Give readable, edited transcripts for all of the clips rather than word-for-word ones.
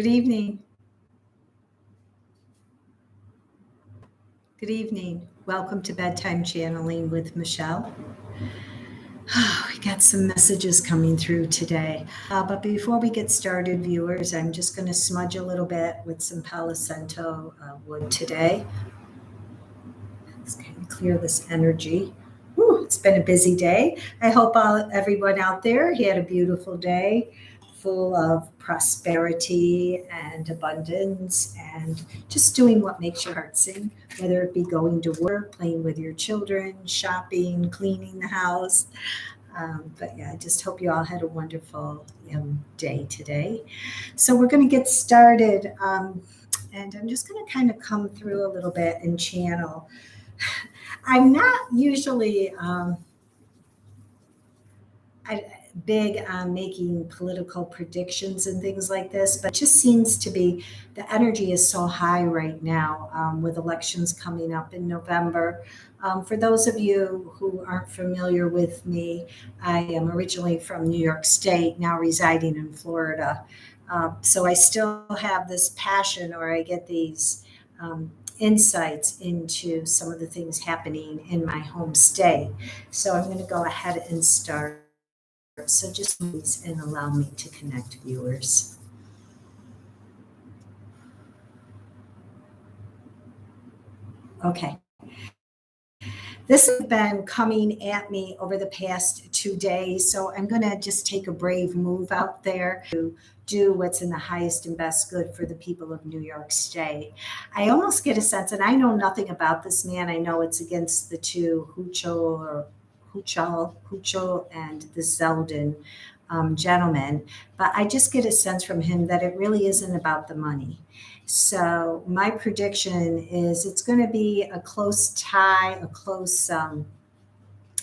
Good evening. Good evening. Welcome to Bedtime Channeling with Michele. We got some messages coming through today. But before we get started, viewers, I'm just going to smudge a little bit with some Palo Santo wood today. Let's kind of clear this energy. It's been a busy day. I hope everyone out there had a beautiful day full of prosperity and abundance and just doing what makes your heart sing, whether it be going to work, playing with your children, shopping, cleaning the house. But yeah, I just hope you all had a wonderful day today. So we're going to get started. And I'm just going to kind of come through a little bit and channel. I'm not usually big on making political predictions and things like this, but it just seems to be the energy is so high right now with elections coming up in November. For those of you who aren't familiar with me, I am originally from New York State, now residing in Florida. So I still have this passion, or I get these insights into some of the things happening in my home state. So I'm going to go ahead and start. So just please and allow me to connect, viewers. Okay. This has been coming at me over the past 2 days, so I'm going to just take a brave move out there to do what's in the highest and best good for the people of New York State. I almost get a sense, and I know nothing about this man. I know it's against the two Hucho and the Zeldin gentleman, but I just get a sense from him that it really isn't about the money. So my prediction is it's going to be a close tie, a close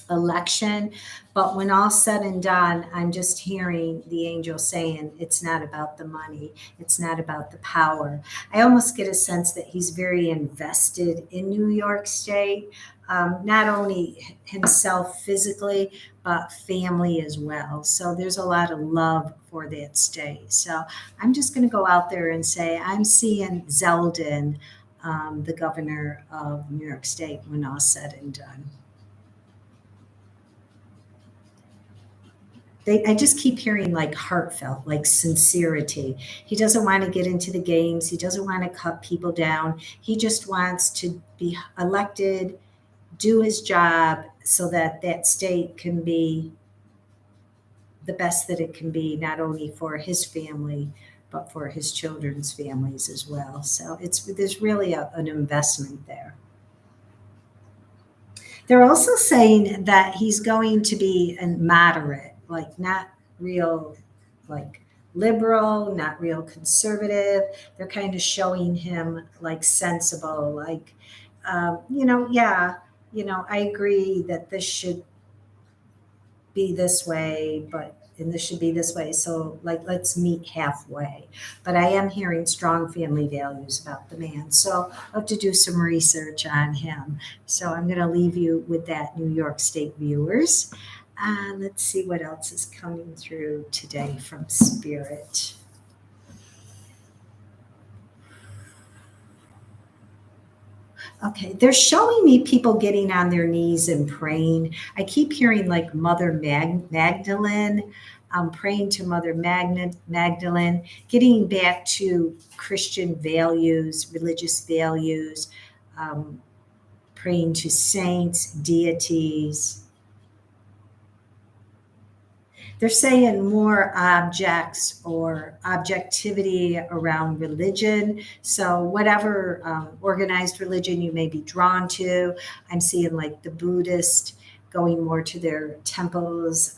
election. But when all said and done, I'm just hearing the angel saying it's not about the money. It's not about the power. I almost get a sense that he's very invested in New York State, not only himself physically, but family as well. So there's a lot of love for that state. So I'm just going to go out there and say I'm seeing Zeldin, the governor of New York State, when all said and done. I just keep hearing like heartfelt, like sincerity. He doesn't want to get into the games. He doesn't want to cut people down. He just wants to be elected, do his job so that that state can be the best that it can be, not only for his family, but for his children's families as well. So there's really an investment there. They're also saying that he's going to be a moderate, like not real, like liberal, not real conservative. They're kind of showing him like sensible, like, I agree that this should be this way, and this should be this way. So like, let's meet halfway. But I am hearing strong family values about the man. So I'll have to do some research on him. So I'm going to leave you with that, New York State viewers. Let's see what else is coming through today from Spirit. Okay, they're showing me people getting on their knees and praying. I keep hearing like Mother Magdalene. Praying to Mother Magdalene, getting back to Christian values, religious values, praying to saints, deities. They're saying more objects or objectivity around religion. So whatever organized religion you may be drawn to, I'm seeing like the Buddhist going more to their temples,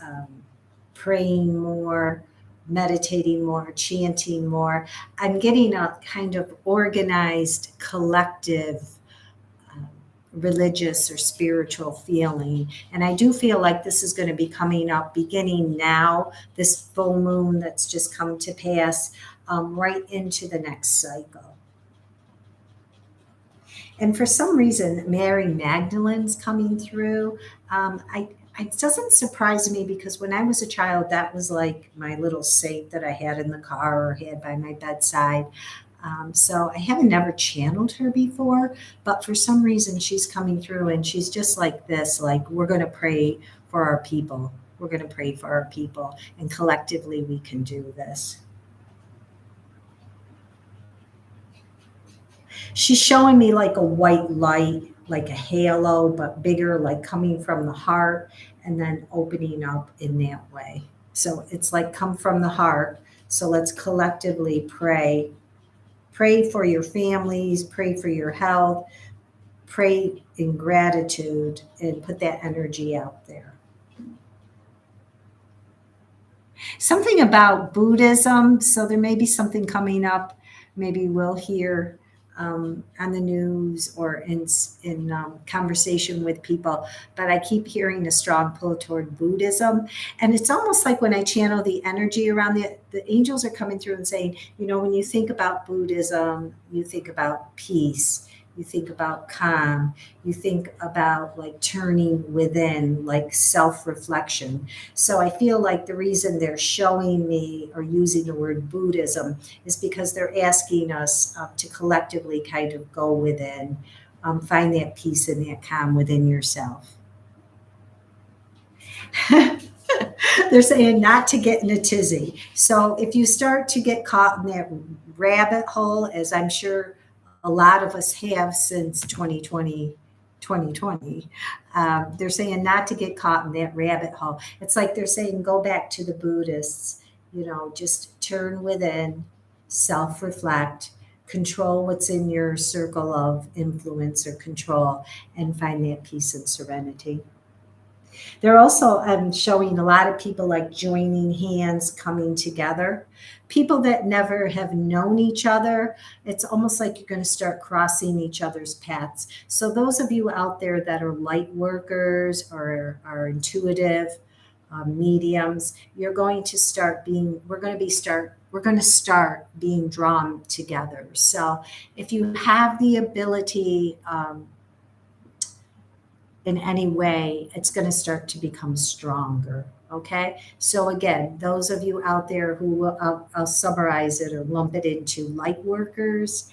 praying more, meditating more, chanting more. I'm getting a kind of organized, collective religious or spiritual feeling. And I do feel like this is going to be coming up beginning now, this full moon that's just come to pass, right into the next cycle. And for some reason, Mary Magdalene's coming through. I it doesn't surprise me because when I was a child, that was like my little safe that I had in the car or had by my bedside. So I haven't never channeled her before, but for some reason she's coming through and she's just like this, like we're going to pray for our people. We're going to pray for our people, and collectively we can do this. She's showing me like a white light, like a halo, but bigger, like coming from the heart and then opening up in that way. So it's like come from the heart. So let's collectively pray. Pray for your families, pray for your health, pray in gratitude, and put that energy out there. Something about Buddhism. So there may be something coming up. Maybe we'll hear on the news or in conversation with people. But I keep hearing a strong pull toward Buddhism, and it's almost like when I channel the energy around the angels are coming through and saying, you know, when you think about Buddhism, you think about peace. You think about calm, you think about like turning within, like self-reflection. So I feel like the reason they're showing me or using the word Buddhism is because they're asking us to collectively kind of go within, find that peace and that calm within yourself. They're saying not to get in a tizzy. So if you start to get caught in that rabbit hole, as I'm sure a lot of us have since 2020, they're saying not to get caught in that rabbit hole. It's like they're saying go back to the Buddhists, you know, just turn within, self-reflect, control what's in your circle of influence or control, and find that peace and serenity. They're also showing a lot of people like joining hands, coming together. People that never have known each other, it's almost like you're going to start crossing each other's paths. So those of you out there that are light workers or are intuitive mediums, you're going to start being, we're going to start being drawn together. So if you have the ability, in any way, it's going to start to become stronger. Okay. So again, those of you out there who I'll summarize it or lump it into light workers,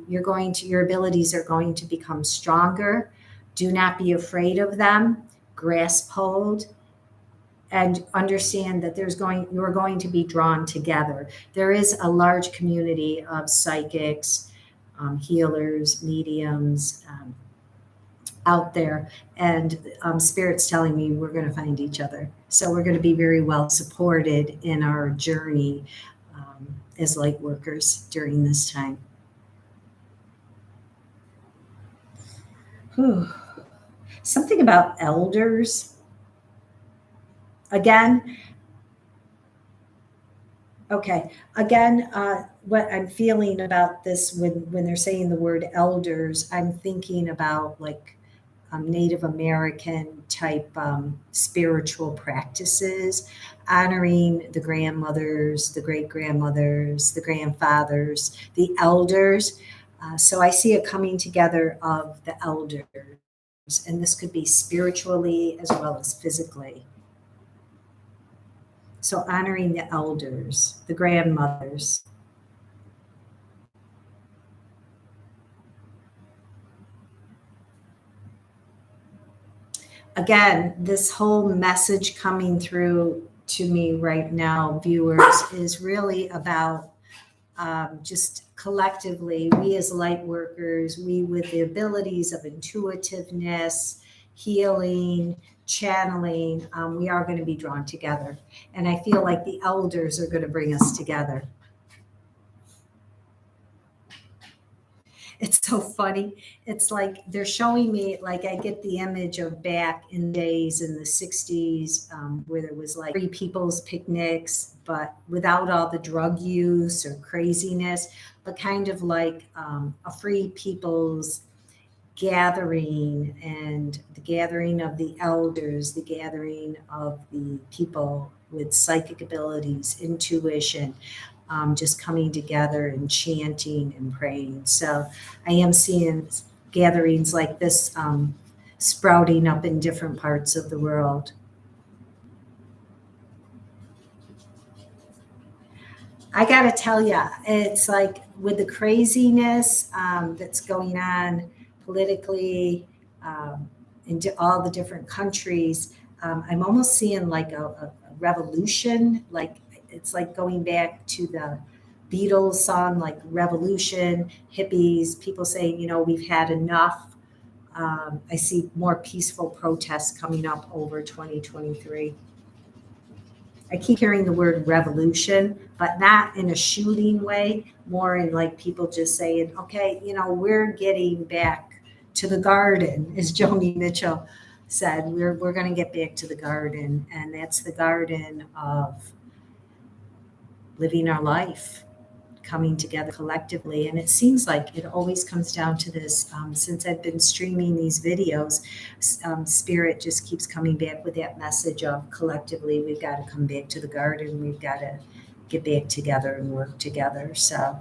your abilities are going to become stronger. Do not be afraid of them. Grasp hold and understand that you're going to be drawn together. There is a large community of psychics, healers, mediums, out there, and spirit's telling me we're going to find each other. So we're going to be very well supported in our journey as light workers during this time. Whew. Something about elders. Again, okay. Again, what I'm feeling about this when they're saying the word elders, I'm thinking about like Native American type spiritual practices, honoring the grandmothers, the great grandmothers, the grandfathers, the elders. So I see a coming together of the elders, and this could be spiritually as well as physically. So honoring the elders, the grandmothers. Again, this whole message coming through to me right now, viewers, is really about just collectively, we as light workers, we with the abilities of intuitiveness, healing, channeling, we are going to be drawn together. And I feel like the elders are going to bring us together. It's so funny. It's like they're showing me, like I get the image of back in days in the 60s where there was like free people's picnics, but without all the drug use or craziness, but kind of like a free people's gathering, and the gathering of the elders, the gathering of the people with psychic abilities, intuition, just coming together and chanting and praying. So I am seeing gatherings like this sprouting up in different parts of the world. I got to tell you, it's like with the craziness that's going on politically in all the different countries, I'm almost seeing like a revolution. Like it's like going back to the Beatles song, like revolution, hippies, people saying, we've had enough. I see more peaceful protests coming up over 2023. I keep hearing the word revolution, but not in a shooting way, more in like people just saying, okay, we're getting back to the garden, as Joni Mitchell said. We're going to get back to the garden, and that's the garden of living our life, coming together collectively. And it seems like it always comes down to this. Since I've been streaming these videos, Spirit just keeps coming back with that message of collectively, we've got to come back to the garden. We've got to get back together and work together. So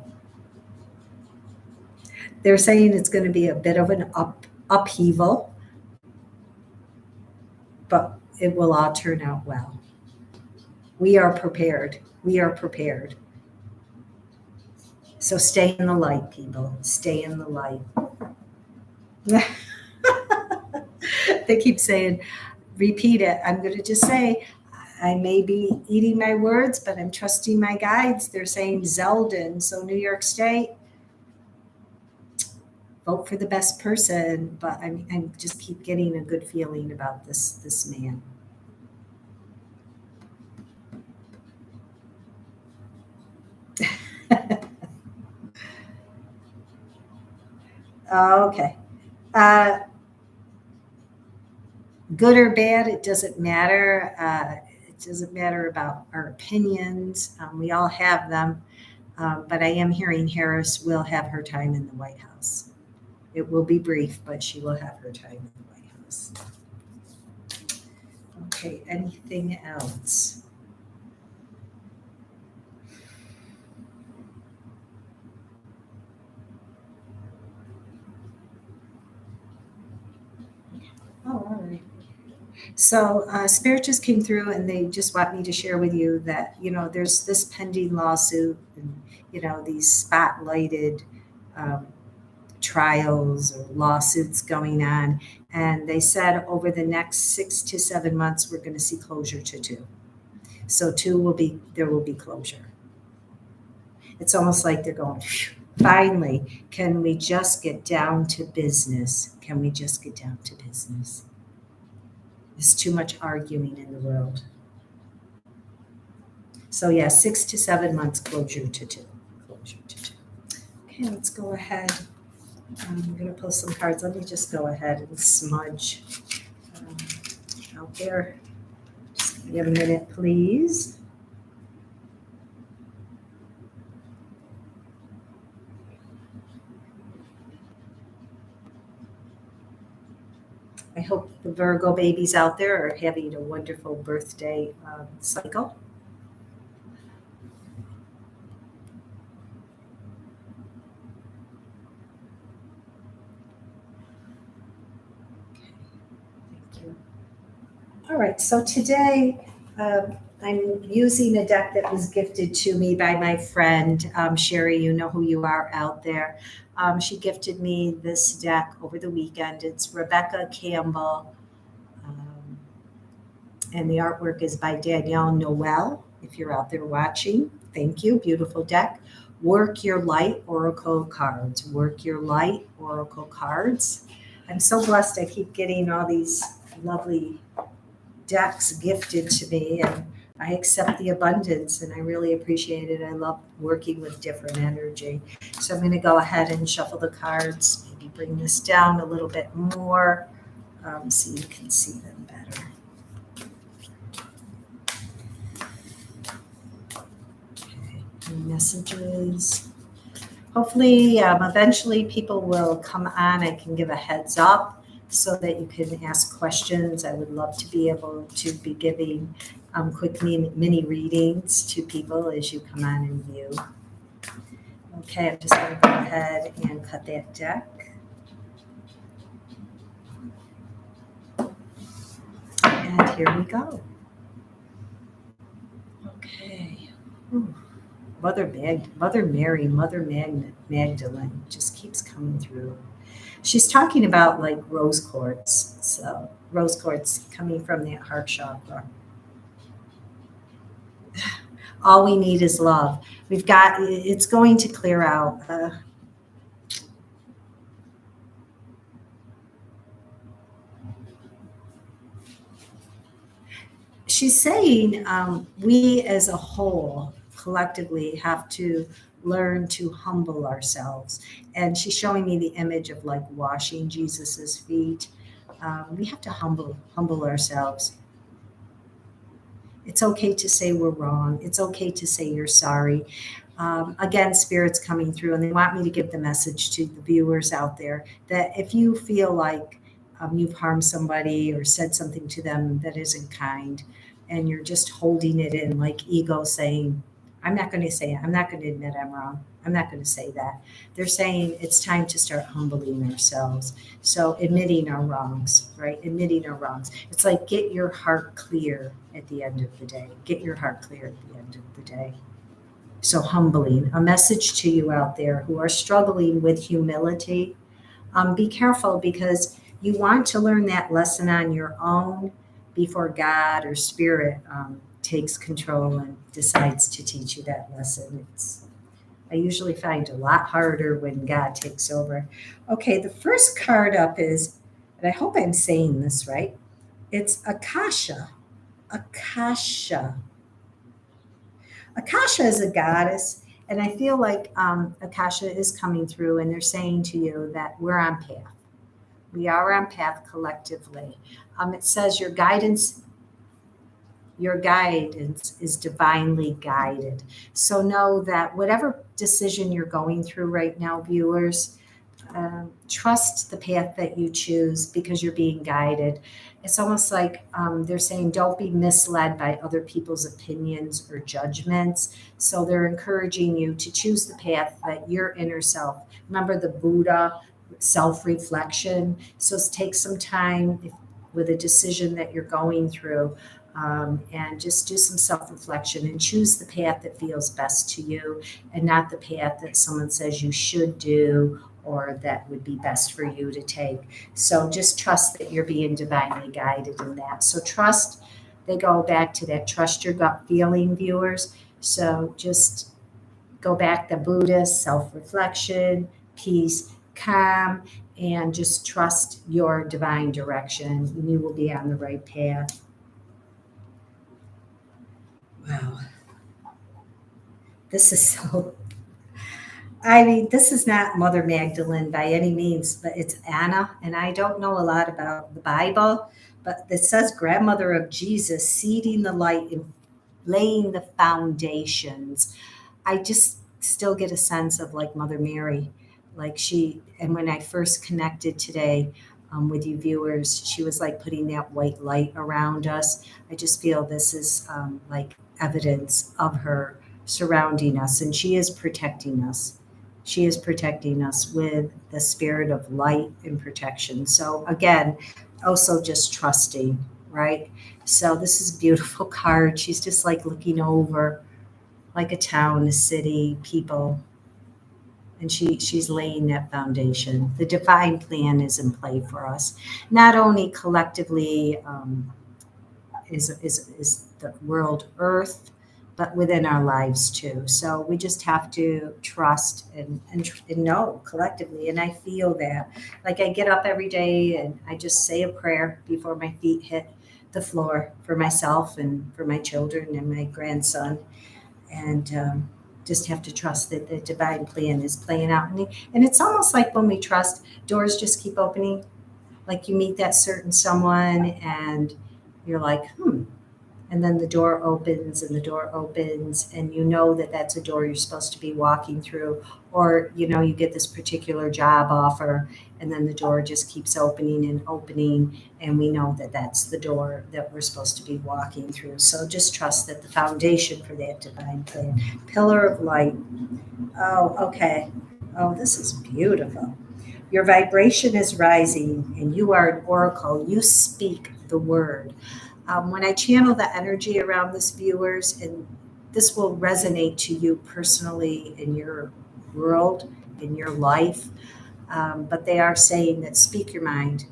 they're saying it's going to be a bit of an upheaval, but it will all turn out well. We are prepared. We are prepared. So stay in the light, people. Stay in the light. They keep saying, repeat it. I'm going to just say, I may be eating my words, but I'm trusting my guides. They're saying Zeldin. So New York State, vote for the best person. But I'm just keep getting a good feeling about this man. Okay. Good or bad, it doesn't matter. It doesn't matter about our opinions. We all have them. But I am hearing Harris will have her time in the White House. It will be brief, but she will have her time in the White House. Okay, anything else? Oh, all right. So Spirit just came through and they just want me to share with you that, there's this pending lawsuit and, these spotlighted trials or lawsuits going on. And they said over the next 6 to 7 months, we're going to see closure to 2. So there will be closure. It's almost like they're going, finally, can we just get down to business? Can we just get down to business? There's too much arguing in the world. So yeah, 6 to 7 months closure to 2. Closure to 2. Okay, let's go ahead. I'm going to pull some cards. Let me just go ahead and smudge out there. Just give me a minute, please. I hope the Virgo babies out there are having a wonderful birthday cycle. Thank you. All right, so today I'm using a deck that was gifted to me by my friend, Sherry. You know who you are out there. She gifted me this deck over the weekend. It's Rebecca Campbell, and the artwork is by Danielle Noel. If you're out there watching, thank you. Beautiful deck. Work Your Light Oracle cards. Work Your Light Oracle cards. I'm so blessed. I keep getting all these lovely decks gifted to me, and I accept the abundance and I really appreciate it. I love working with different energy. So I'm going to go ahead and shuffle the cards, maybe bring this down a little bit more so you can see them better. Okay, messages. Hopefully, eventually people will come on. I can give a heads up so that you can ask questions. I would love to be able to be giving quick mini readings to people as you come on in view. Okay, I'm just going to go ahead and cut that deck. here we go. Okay. Ooh. Mother Mary, Mother Magdalene just keeps coming through. She's talking about like rose quartz. So rose quartz coming from that heart chakra. All we need is love. It's going to clear out. She's saying we as a whole collectively have to learn to humble ourselves. And she's showing me the image of like washing Jesus's feet. We have to humble ourselves. It's okay to say we're wrong. It's okay to say you're sorry. Again, Spirit's coming through, and they want me to give the message to the viewers out there that if you feel like you've harmed somebody or said something to them that isn't kind, and you're just holding it in, like ego saying, I'm not going to say it. I'm not going to admit I'm wrong. I'm not going to say that. They're saying it's time to start humbling ourselves. So admitting our wrongs, right? Admitting our wrongs. It's like get your heart clear at the end of the day. Get your heart clear at the end of the day. So humbling. A message to you out there who are struggling with humility. Be careful because you want to learn that lesson on your own before God or Spirit takes control and decides to teach you that lesson. I usually find it a lot harder when God takes over. Okay, the first card up is, and I hope I'm saying this right, it's Akasha. Akasha. Akasha is a goddess, and I feel like Akasha is coming through, and they're saying to you that we're on path. We are on path collectively. It says your guidance is divinely guided. So know that whatever decision you're going through right now, viewers, trust the path that you choose because you're being guided. It's almost like they're saying don't be misled by other people's opinions or judgments. So they're encouraging you to choose the path that your inner self. Remember the Buddha self-reflection. So take some time with a decision that you're going through. And just do some self-reflection and choose the path that feels best to you and not the path that someone says you should do or that would be best for you to take. So just trust that you're being divinely guided in that. So trust, they go back to that trust your gut feeling, viewers. So just go back to Buddhist, self-reflection, peace, calm, and just trust your divine direction and you will be on the right path. Wow. This is so, I mean, this is not Mother Magdalene by any means, but it's Anna. And I don't know a lot about the Bible, but it says grandmother of Jesus, seeding the light and laying the foundations. I just still get a sense of like Mother Mary, and when I first connected today with you viewers, she was like putting that white light around us. I just feel this is like evidence of her surrounding us, and she is protecting us. She is protecting us with the spirit of light and protection. So again, also just trusting, right? So this is a beautiful card. She's just like looking over like a town, a city, people, and she's laying that foundation. The divine plan is in play for us, not only collectively is the world Earth, but within our lives too. So we just have to trust and know collectively. And I feel that, like I get up every day and I just say a prayer before my feet hit the floor for myself and for my children and my grandson, and just have to trust that the divine plan is playing out. And it's almost like when we trust, doors just keep opening. Like you meet that certain someone and you're like, and then the door opens and the door opens and you know that that's a door you're supposed to be walking through, or you get this particular job offer and then the door just keeps opening and opening and we know that that's the door that we're supposed to be walking through. So just trust that the foundation for that divine plan, pillar of light. Oh, okay. Oh, this is beautiful. Your vibration is rising and you are an oracle. You speak the word. When I channel the energy around this, viewers, and this will resonate to you personally in your world, in your life, but they are saying that speak your mind,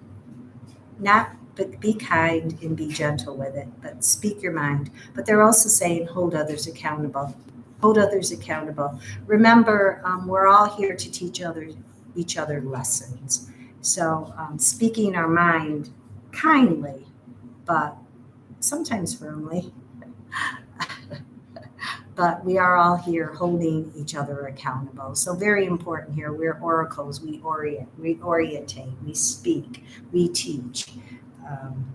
but be kind and be gentle with it, but speak your mind. But they're also saying hold others accountable. Hold others accountable. Remember, we're all here to teach each other lessons. So speaking our mind kindly, but sometimes firmly, but we are all here holding each other accountable. So very important here. We're oracles. We orientate, we speak, we teach. Um,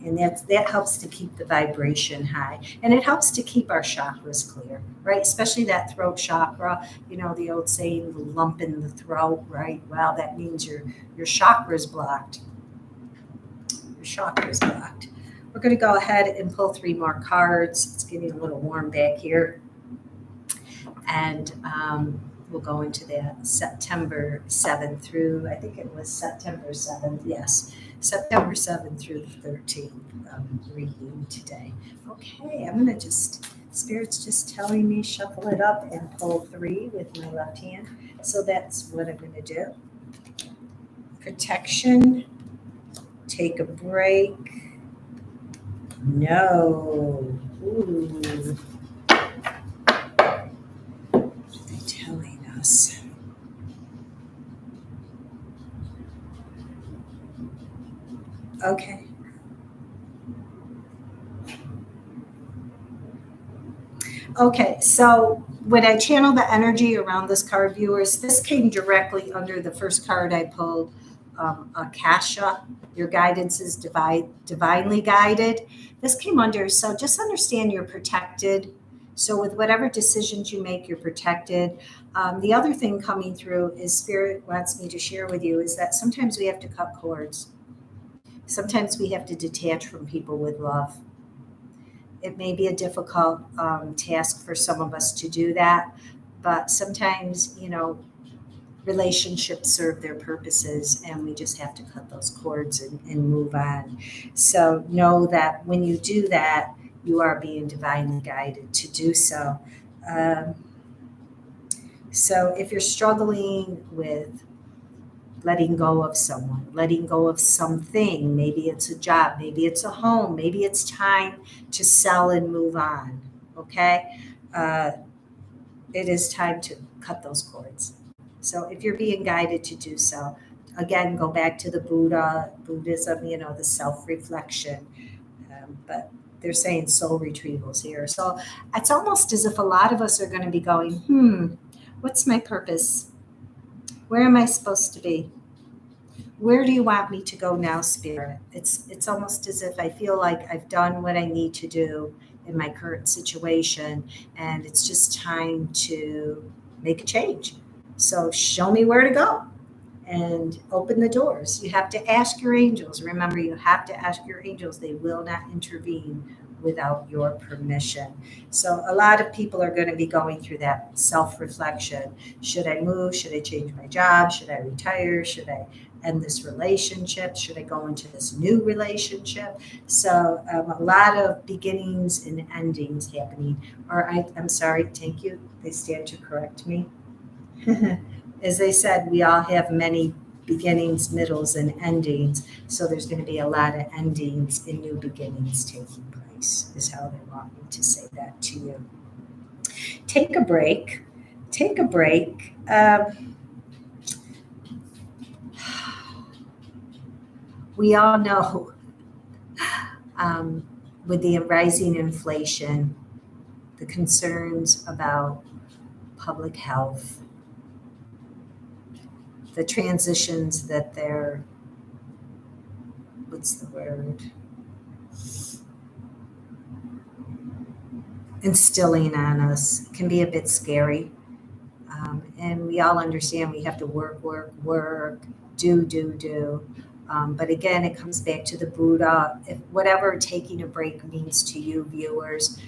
and that helps to keep the vibration high, and it helps to keep our chakras clear, right? Especially that throat chakra. You know the old saying, the lump in the throat, right? Well, that means your chakra's blocked. Your chakra's blocked. We're going to go ahead and pull 3 more cards. It's getting a little warm back here, and we'll go into that September 7th through, I think it was September 7th, yes, September 7th through the 13th reading today. Okay, I'm going to Spirit's just telling me shuffle it up and pull 3 with my left hand. So that's what I'm going to do. Protection, take a break, no. Ooh. What are they telling us? Okay. Okay, so when I channel the energy around this card, viewers, this came directly under the first card I pulled, Akasha. Your guidance is divinely guided. This came under, so just understand you're protected. So with whatever decisions you make, you're protected. The other thing coming through is Spirit wants me to share with you is that sometimes we have to cut cords. Sometimes we have to detach from people with love. It may be a difficult task for some of us to do that, but sometimes, relationships serve their purposes and we just have to cut those cords and move on. So know that when you do that, you are being divinely guided to do so. So if you're struggling with letting go of someone, letting go of something, maybe it's a job, maybe it's a home, maybe it's time to sell and move on, okay? It is time to cut those cords. So if you're being guided to do so, again, go back to the Buddhism, the self-reflection. But they're saying soul retrievals here. So it's almost as if a lot of us are going to be going, what's my purpose? Where am I supposed to be? Where do you want me to go now, Spirit? It's almost as if I feel like I've done what I need to do in my current situation, and it's just time to make a change. So show me where to go and open the doors. You have to ask your angels. Remember, you have to ask your angels. They will not intervene without your permission. So a lot of people are going to be going through that self-reflection. Should I move? Should I change my job? Should I retire? Should I end this relationship? Should I go into this new relationship? So a lot of beginnings and endings happening. I'm sorry, thank you. They stand to correct me. As they said, we all have many beginnings, middles, and endings. So there's going to be a lot of endings and new beginnings taking place, is how they want me to say that to you. Take a break. Take a break. We all know with the rising inflation, the concerns about public health, the transitions that they're, what's the word? Instilling on us can be a bit scary. And we all understand we have to work, do. But again, it comes back to the Buddha. If whatever taking a break means to you, viewers,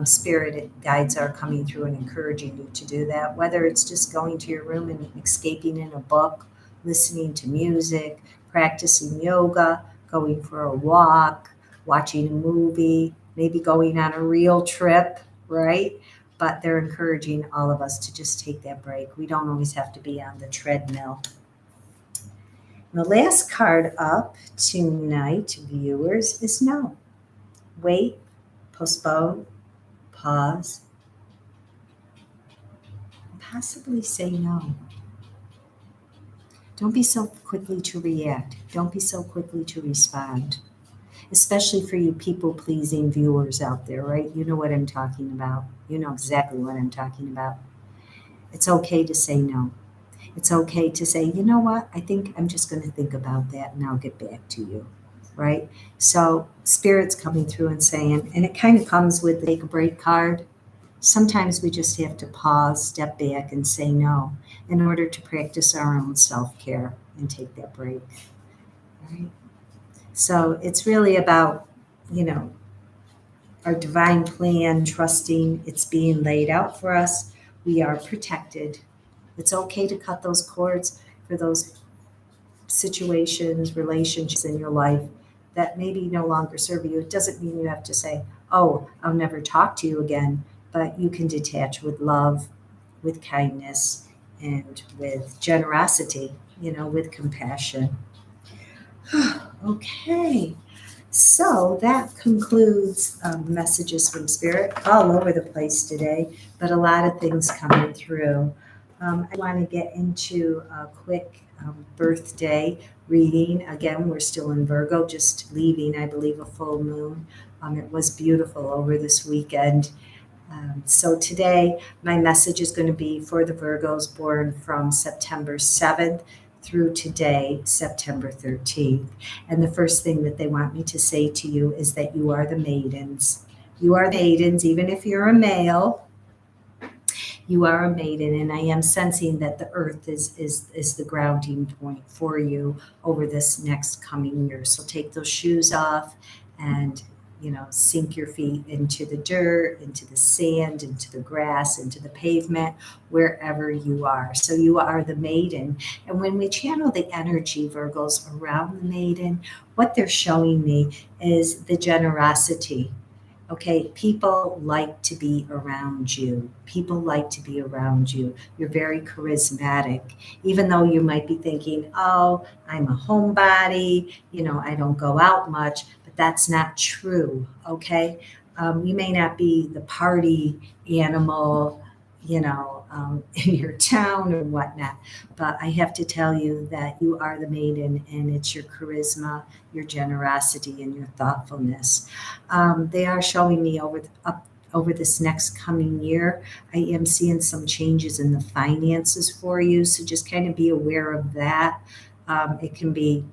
spirit guides are coming through and encouraging you to do that. Whether it's just going to your room and escaping in a book, listening to music, practicing yoga, going for a walk, watching a movie, maybe going on a real trip, right? But they're encouraging all of us to just take that break. We don't always have to be on the treadmill. The last card up tonight, viewers, is no. Wait, postpone, pause, possibly say no. Don't be so quickly to react. Don't be so quickly to respond, especially for you people-pleasing viewers out there, right? You know what I'm talking about. You know exactly what I'm talking about. It's okay to say no. It's okay to say, you know what? I think I'm just going to think about that and I'll get back to you, right? So Spirit's coming through and saying, and it kind of comes with the take a break card. Sometimes we just have to pause, step back, and say no in order to practice our own self-care and take that break, right? So it's really about, our divine plan, trusting it's being laid out for us. We are protected. It's okay to cut those cords for those situations, relationships in your life that maybe no longer serve you. It doesn't mean you have to say, oh, I'll never talk to you again, but you can detach with love, with kindness, and with generosity, with compassion. Okay. So that concludes messages from Spirit all over the place today, but a lot of things coming through. I want to get into a quick birthday reading. Again, we're still in Virgo, just leaving, I believe, a full moon. It was beautiful over this weekend. So today, my message is going to be for the Virgos born from September 7th through today, September 13th. And the first thing that they want me to say to you is that you are the maidens. You are maidens, even if you're a male. You are a maiden, and I am sensing that the earth is the grounding point for you over this next coming year. So take those shoes off and sink your feet into the dirt, into the sand, into the grass, into the pavement, wherever you are. So you are the maiden. And when we channel the energy, Virgos, around the maiden, what they're showing me is the generosity. Okay, people like to be around you. People like to be around you. You're very charismatic, even though you might be thinking, oh, I'm a homebody, I don't go out much, but that's not true, okay? You may not be the party animal, in your town or whatnot, but I have to tell you that you are the maiden, and it's your charisma, your generosity, and your thoughtfulness. They are showing me over this next coming year. I am seeing some changes in the finances for you, so just kind of be aware of that. It can be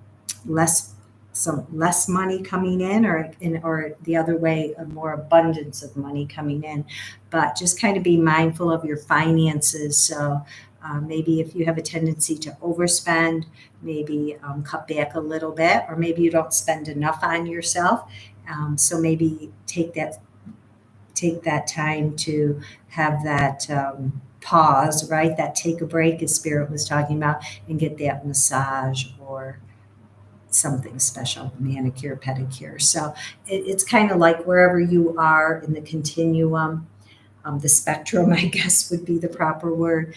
some less money coming in, or the other way, a more abundance of money coming in. But just kind of be mindful of your finances. So maybe if you have a tendency to overspend, maybe cut back a little bit, or maybe you don't spend enough on yourself. So maybe take that time to have that pause, right? That take a break, as Spirit was talking about, and get that massage or something special, manicure, pedicure. So it's kind of like wherever you are in the continuum, the spectrum, I guess would be the proper word.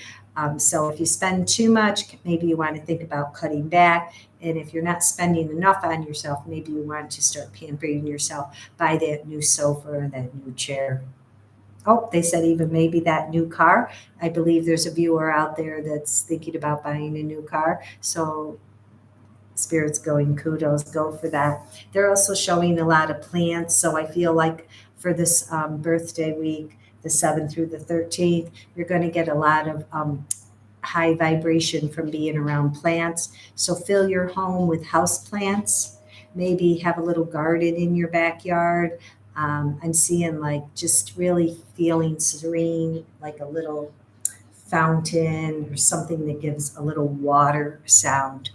So if you spend too much, maybe you want to think about cutting back. And if you're not spending enough on yourself, maybe you want to start pampering yourself, buy that new sofa or that new chair. Oh, they said even maybe that new car. I believe there's a viewer out there that's thinking about buying a new car. So Spirit's going, kudos, go for that. They're also showing a lot of plants. So I feel like for this birthday week, the 7th through the 13th, you're going to get a lot of high vibration from being around plants. So fill your home with house plants. Maybe have a little garden in your backyard. I'm seeing like just really feeling serene, like a little fountain or something that gives a little water sound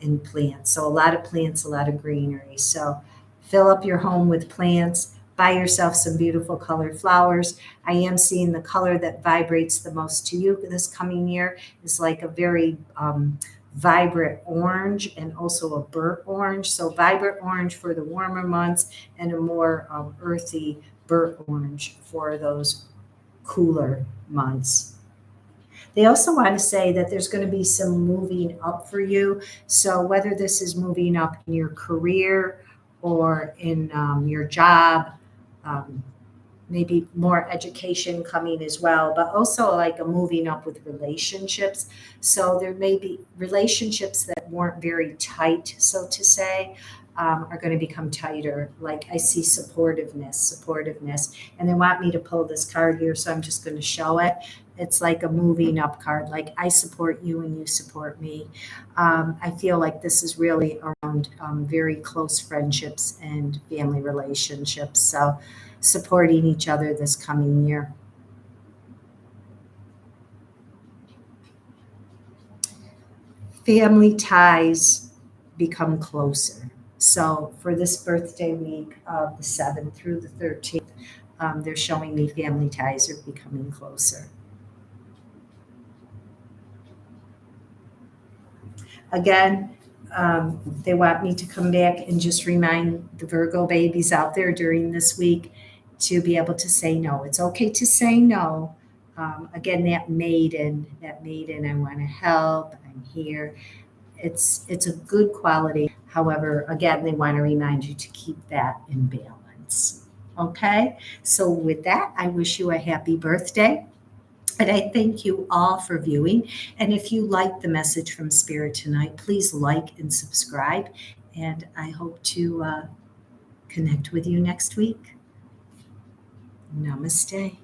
in plants. So a lot of plants, a lot of greenery. So fill up your home with plants. Buy yourself some beautiful colored flowers. I am seeing the color that vibrates the most to you this coming year is like a very vibrant orange and also a burnt orange. So vibrant orange for the warmer months and a more earthy burnt orange for those cooler months. They also want to say that there's going to be some moving up for you. So whether this is moving up in your career or in your job, um, maybe more education coming as well, but also like a moving up with relationships. So there may be relationships that weren't very tight, so to say, are going to become tighter. Like I see supportiveness. And they want me to pull this card here, so I'm just going to show it. It's like a moving up card, like I support you and you support me. I feel like this is really around very close friendships and family relationships. So supporting each other this coming year. Family ties become closer. So for this birthday week of the 7th through the 13th, they're showing me family ties are becoming closer. Again, they want me to come back and just remind the Virgo babies out there during this week to be able to say no. It's okay to say no. Again, that maiden, I want to help. I'm here. It's a good quality. However, again, they want to remind you to keep that in balance. Okay. So with that, I wish you a happy birthday. And I thank you all for viewing. And if you like the message from Spirit tonight, please like and subscribe. And I hope to connect with you next week. Namaste.